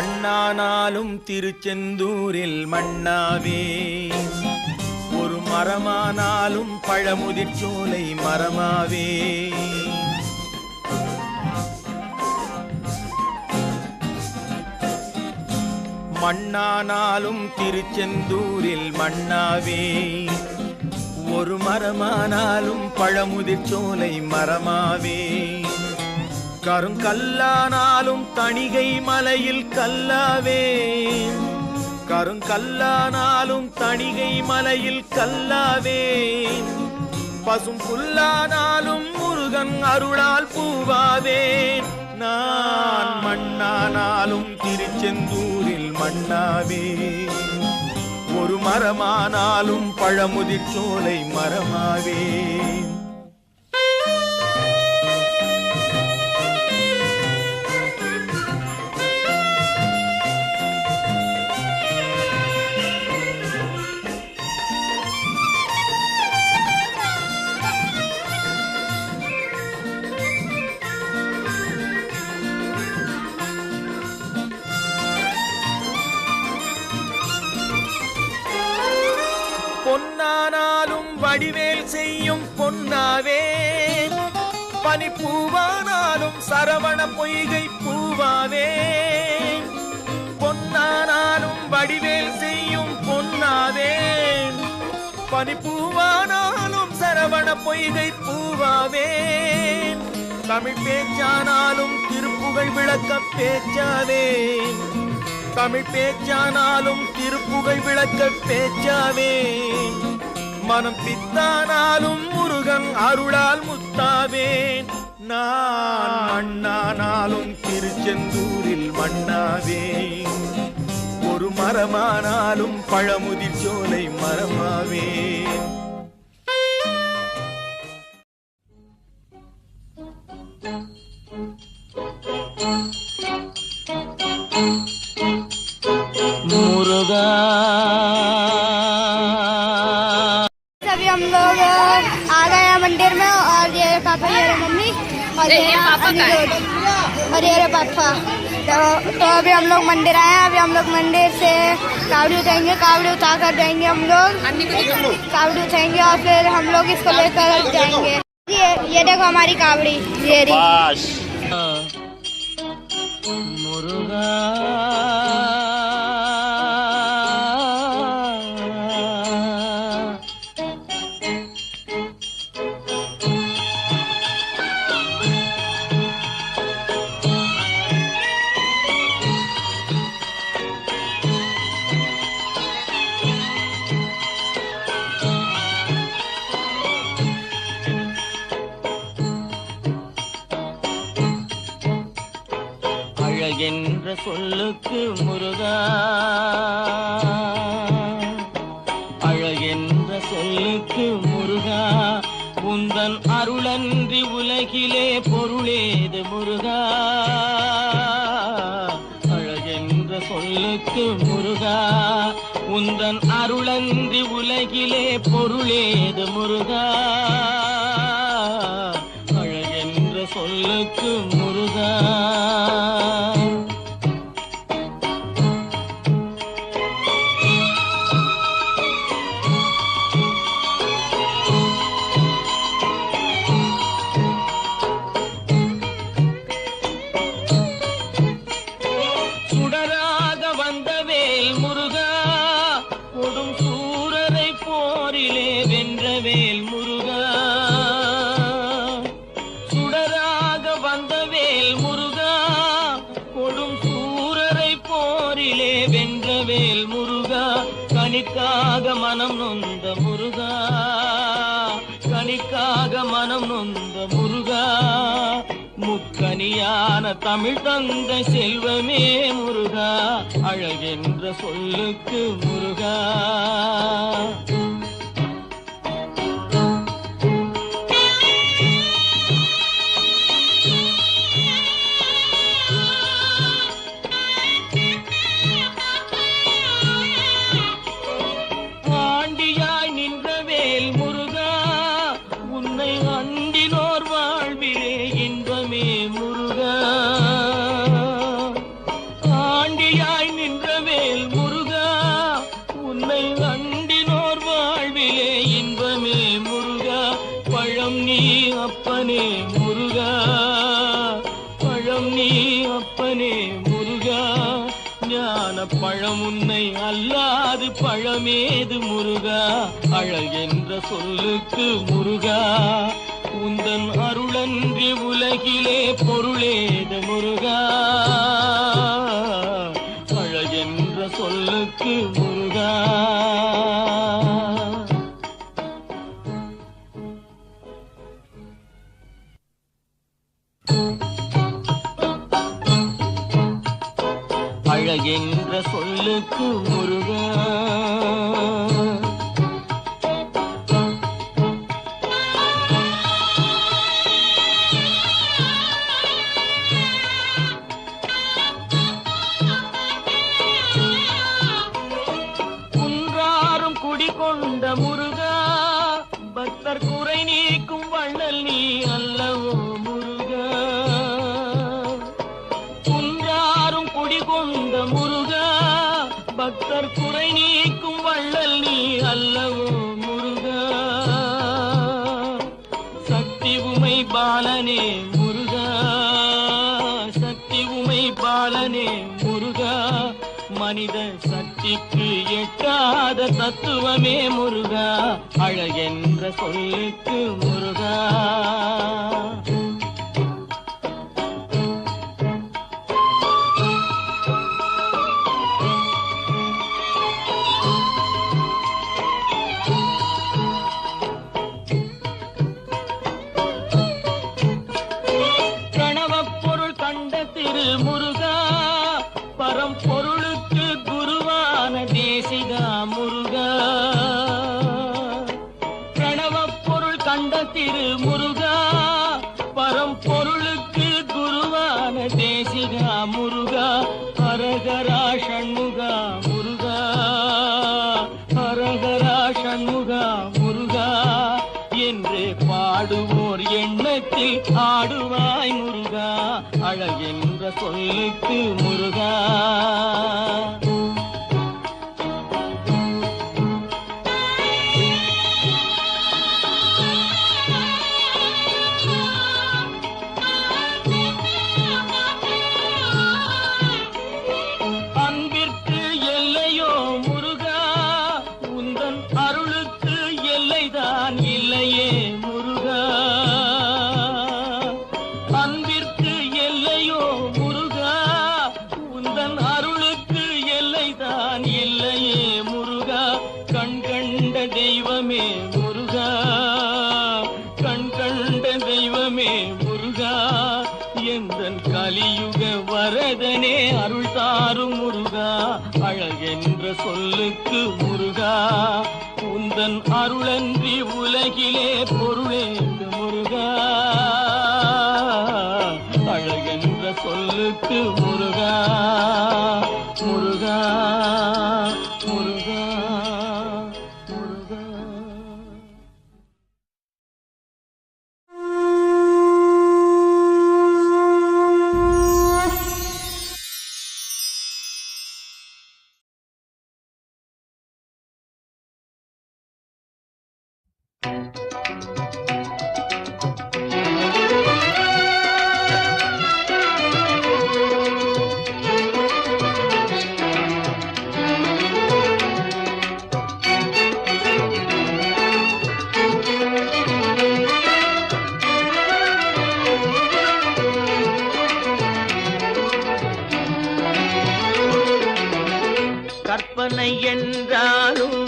மண்ணானாலும் திருச்செந்தூரில் மண்ணாவே, ஒரு மரமானாலும் பழமுதிர் சோலை மரமாவே. மண்ணானாலும் திருச்செந்தூரில் மண்ணாவே, ஒரு மரமானாலும் பழமுதிர் சோலை மரமாவே. கருங்கல்லானாலும் தணிகை மலையில் கல்லாவே, கருங்கல்லானாலும் தணிகை மலையில் கல்லாவே. பசும் புல்லானாலும் முருகன் அருளால் பூவாவேன். நான் மண்ணானாலும் திருச்செந்தூரில் மண்ணாவே, ஒரு மரமானாலும் பழமுதிர் சோலை மரமாவே. பொன்னானாலும் வடிவேல் செய்யும் பொன்னாவே, பனிப்பூவானாலும் சரவண பொய்கை பூவாவே. பொன்னானாலும் வடிவேல் செய்யும் பொன்னாவே, பனிப்பூவானாலும் சரவண பொய்கை பூவாவே. தமிழ் பேச்சானாலும் திருப்புகழ் விளக்க பேச்சாவே, தமிழ் பேச்சானாலும் திருப்புகழ் விளக்க பேச்சாவே. மனம் பித்தானாலும் முருகன் அருளால் முத்தாவேன். நான் மண்ணானாலும் திருச்செந்தூரில் மண்ணாவே, ஒரு மரமானாலும் பழமுதிர் சோலை மரமாவே. मुर्गा अभी हम लोग आ गए हैं मंदिर में, और ये पापा, ये मम्मी, और ये पापा और ये पापा। तो अभी हम लोग मंदिर आए हैं। अभी हम लोग मंदिर से कावड़ी उठाएंगे, कावड़ी उठा कर जाएंगे हम लोग, कावड़ी उठाएंगे और फिर हम लोग इसको लेकर जाएंगे। ये देखो हमारी कावड़ी, ये मुर्गा என்ற சொல்லுக்கு முருகா, அழகென்ற சொல்லுக்கு முருகா, உந்தன் அருளன்றி உலகிலே பொருளேது முருகா. அழகென்ற சொல்லுக்கு முருகா, உந்தன் அருளன்றி உலகிலே பொருளேது முருகா. அழகென்ற சொல்லுக்கு முருகா. வென்றவேல் முருகா, கனிக்காக மனம் நொந்த முருகா, கனிக்காக மனம் நொந்த முருகா. முக்கனியான தமிழ் தந்த செல்வமே முருகா, அழகென்ற சொல்லுக்கு முருகா. அப்பனே முருகா, ஞான பழம் உன்னை அல்லாது பழமேது முருகா, அழகென்ற சொல்லுக்கு முருகா, உந்தன் அருளன்றி உலகிலே பொருளேது முருகா, அழகென்ற சொல்லுக்கு முருகா. அழகென்ற சொல்லுக்கு முருகா. குன்றாரும் குடிகொண்ட முருகா, பக்தர் குறை நீக்கும் வள்ளல் நீ அல்லவோ முருகா. குன்றாரும் குடிகொண்ட முருகா, பக்தர் குறை நீக்கும் வள்ளல் நீ அல்லவோ முருகா. சக்தி உமை பாலனே முருகா, சக்தி உமை பாலனே முருகா, மனித சக்திக்கு எட்டாத தத்துவமே முருகா, அழகென்ற சொல்லுக்கு முருகா. பிரணவப் பொருள் கண்ட திரு முருகா, பரம்பொருளுக்கு குருவான தேசிகா முருகா. பிரணவப் பொருள் கண்ட திரு முருகா, பரம்பொருளுக்கு குருவான தேசிகா முருகா, ஹரஹரா ஷண்முகா முருகா, ஹரஹரா ஷண்முகா முருகா என்று பாடுவோர் எண்ணத்தில் ஆடுவாய் முருகா, அழகென்ற சொல்லுக்கு முருகா. அன்பிற்கு எல்லையோ முருகா, உந்தன் அருளுக்கு எல்லைதான் இல்லையே முருகா. அன்பிற்கு எல்லையோ முருகா, உந்தன் அருளுக்கு எல்லைதான் இல்லையே முருகா. கண் கண்ட தெய்வமே முருகா, கண் கண்ட தெய்வமே முருகா, எந்தன் கலியுக வரதனே அருள் தாரும் முருகா, அழகென்ற சொல்லுக்கு முருகா, உந்தன் அருளன்றி உலகிலே பொருளேது முருகா, அழகென்ற சொல்லுக்கு முருகா, முருகா, முருகா, முருகா. கற்பனை என்றாலும்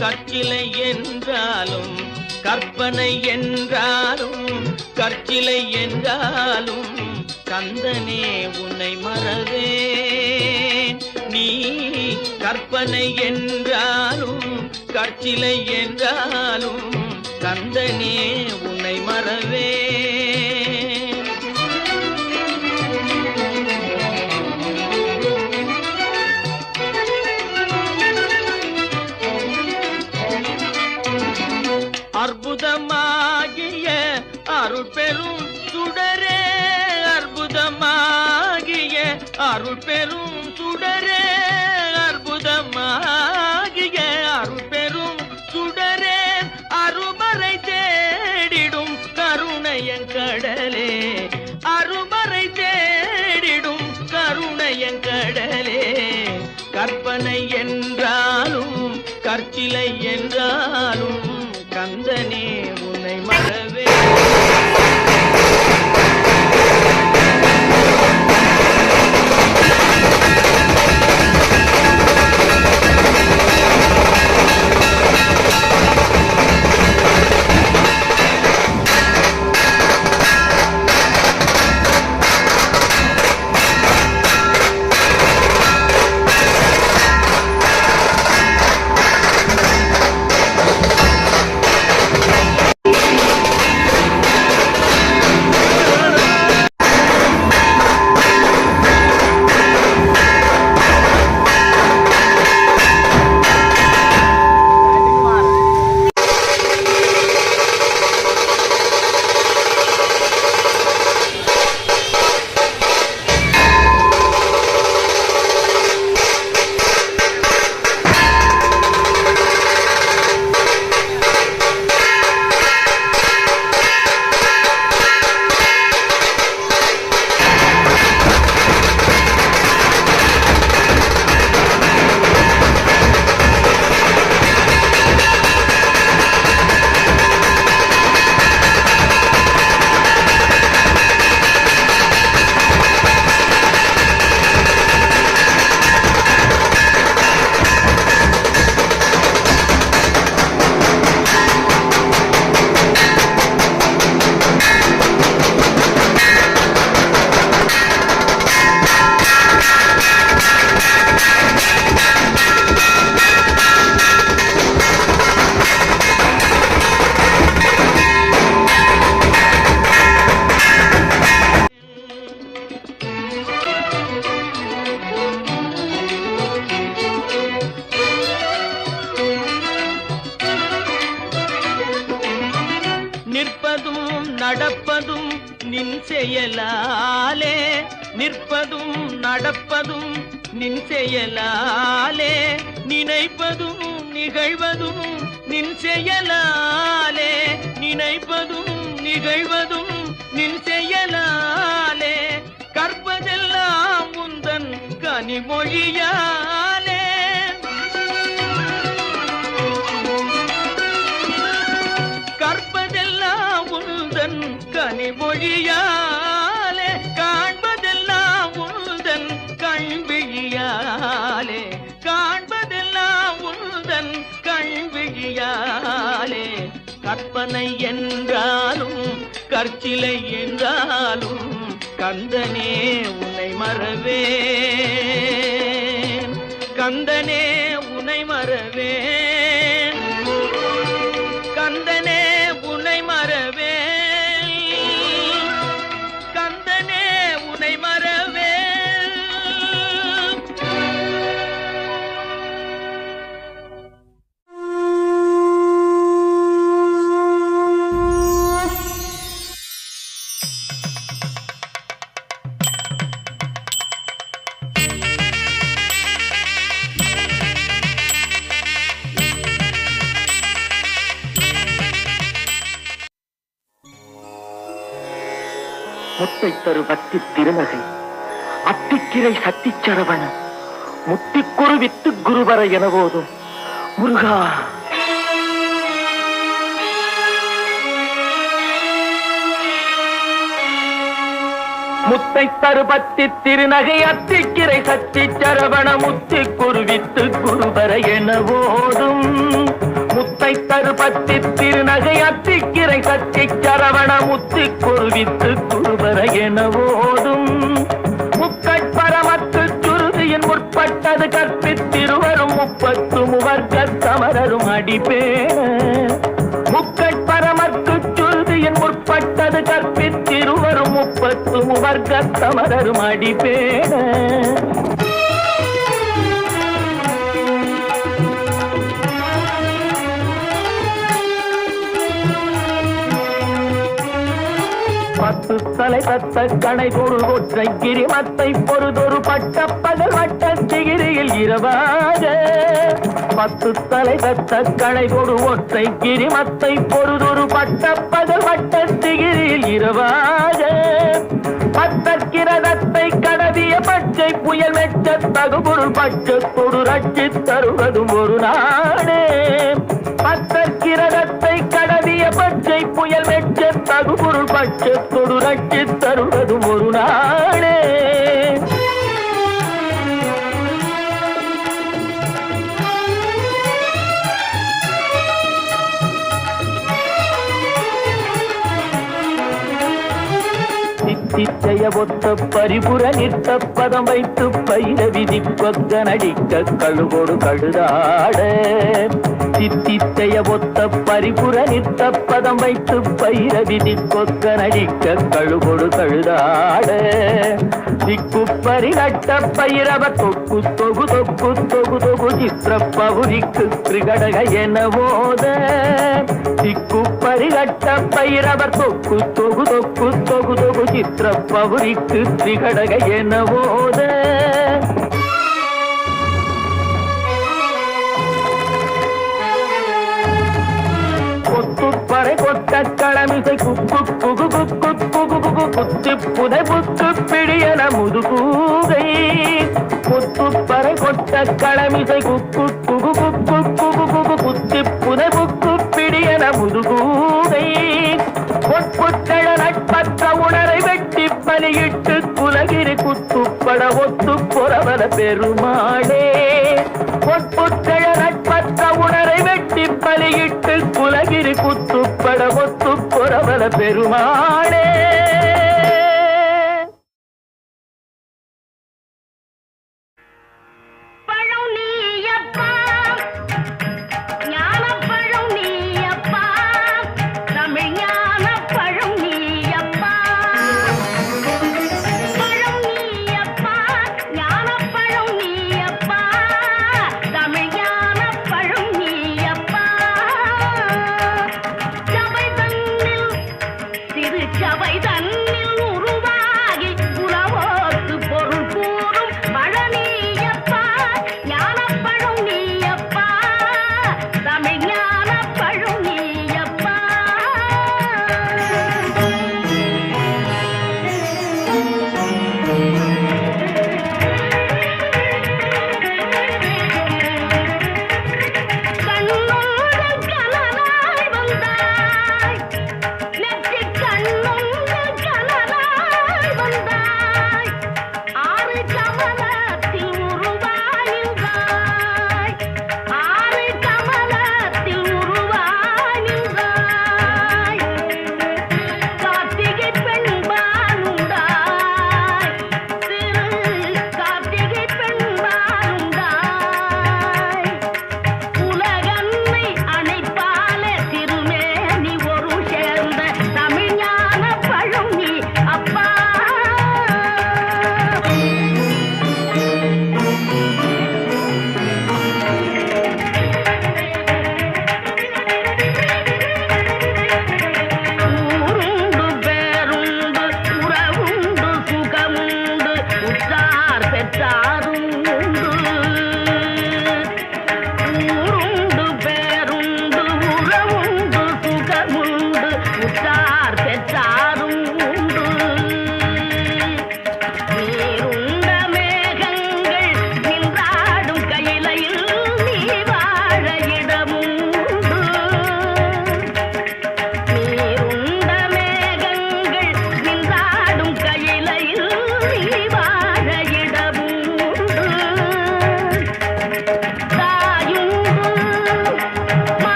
கற்சிலை என்றாலும், கற்பனை என்றாலும் கற்சிலை என்றாலும், கந்தனே உன்னை மறவேன். நீ கற்பனை என்றாலும் கற்சிலை என்றாலும், கந்தனே உன்னை மறவேன். அற்புதமாகிய அருள் பெரும் சுடரே, அற்புதமாகிய அருள் பெரும் சுடரே, அற்புதமாகிய அருள் பெரும் சுடரே, அருமறை தேடிடும் கருணையன் கடலே, அருமறை தேடி கடலே கற்பனை என்றாலும் கற்சிலை என்றாலும் கந்தனே உன்னை மறவே நடப்பதும் நின் செயலாலே நிற்பதும் நடப்பதும் நின் செயலாலே நினைப்பதும் நிகழ்வதும் நின் செயலாலே நினைப்பதும் நிகழ்வதும் நின் செயலாலே கற்பதெல்லாம் உந்தன் கனிமொழியாலே கனிமொழியாலே காண்பதெல்லாம் உந்தன் கண்விழியாலே காண்பதெல்லாம் உந்தன் கண்விழியாலே கற்பனை என்றாலும் கற்சிலை என்றாலும் கந்தனே உன்னை மறவேன் கந்தனே உன்னை மறவேன் கந்தனே உன்னை மறவேன் முத்தை தரு பக்தி திருநகை அத்திக்கிரை சக்தி சரவண முத்திக்குரு வித்து குருவர என போதும் முருகா முத்தை தருபத்தி திருநகை அத்திக்கிரை சக்தி சரவண முத்திக்குரு வித்து குருவர என போதும் முத்தை தருபத்தி திருநகை அத்திக்கிரை சக்தி சரவண முத்திக்குரு வித்து குருவர என போதும் முக்கட்பரமத்து சுருதியின் முற்பட்டது கற்பித்திருவரும் 30 முவர்க்க சமரரும் அடிப்பேன முக்கட்பரமத்து சுருதியின் முற்பட்டது கற்பித்திருவரும் 30 முவர்க்க சமரரும் அடிப்பேன பத்து தலை தத்த கணை பொருள் ஒற்றை கிரிமத்தை பொறுதொரு பட்ட பகல் வட்ட சிகிரியில் இரவாக 10 தலை தத்த கணை பொரு ஒற்றை கிரிமத்தை பொறுதொரு பட்ட பகல் வட்ட சிகிரியில் இரவாக பத்தற்கிரதத்தை கடவிய பட்ச பச்சை புயல் மெச்ச தகுபொருள் பட்சத்தொடு ரட்சி தருவதும் ஒரு நாடே. பத்தற்கிரகத்தை கடவிய பச்சை புயல் மெச்ச தகுபொருள் பட்சத்தொடு ரட்சி தருவதும் ஒரு நாடே. தித்தைய ஒத்த பரிபுர நிற்க பதம் வைத்து பயிர விதி கொக்க நடிக்க கழுகோடு கழுதாட. தித்தைய ஒத்த பரிபுர நிற்க பதம் வைத்து பயிர விதி கொக்க நடிக்க கழுகோடு கழுதாட. திக்கு பரிகட்ட பயிரவ தொக்கு தொகு தொக்கு தொகு தொகு சித்திர பகுதிக்கு திரிகடக என போத. திக்கு பரிகட்ட பயிரவர் தொக்கு தொகு தொக்கு தொகு தொகு சித்திர பவுரிக்கு திரிகடக என போத. கொத்துப்பறை கொட்ட களமிசை குக்கு குகு குக்கு குகு குகு குத்தி புதை புத்து பிடியன முதுகூகை. கொத்துப்பறை கொட்ட களமிசை குக்கு குகு குக்கு குகு குகு குத்தி புதை புக்கு பிடியன முதுகூகை. பொற்புத்தழ நட்பற்ற உணரை வெட்டி பலியிட்டு குலகிரி குத்துப்பட ஒத்து புறவர பெருமாளே. பொற்புத்தழ நட்பற்ற உணரை வெட்டி பலியிட்டு குலகிரி குத்துப்பட ஒத்து புறவர பெருமாளே.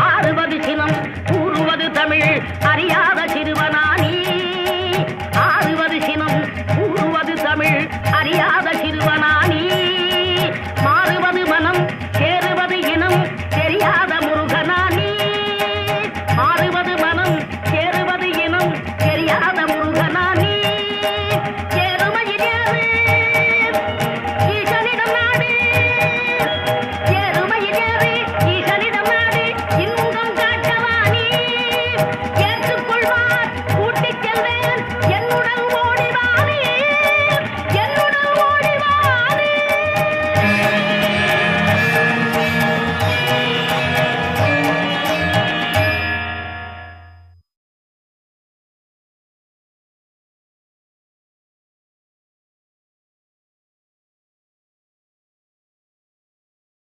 ஆறுவது சினம் கூறுவது தமிழ் அறியாத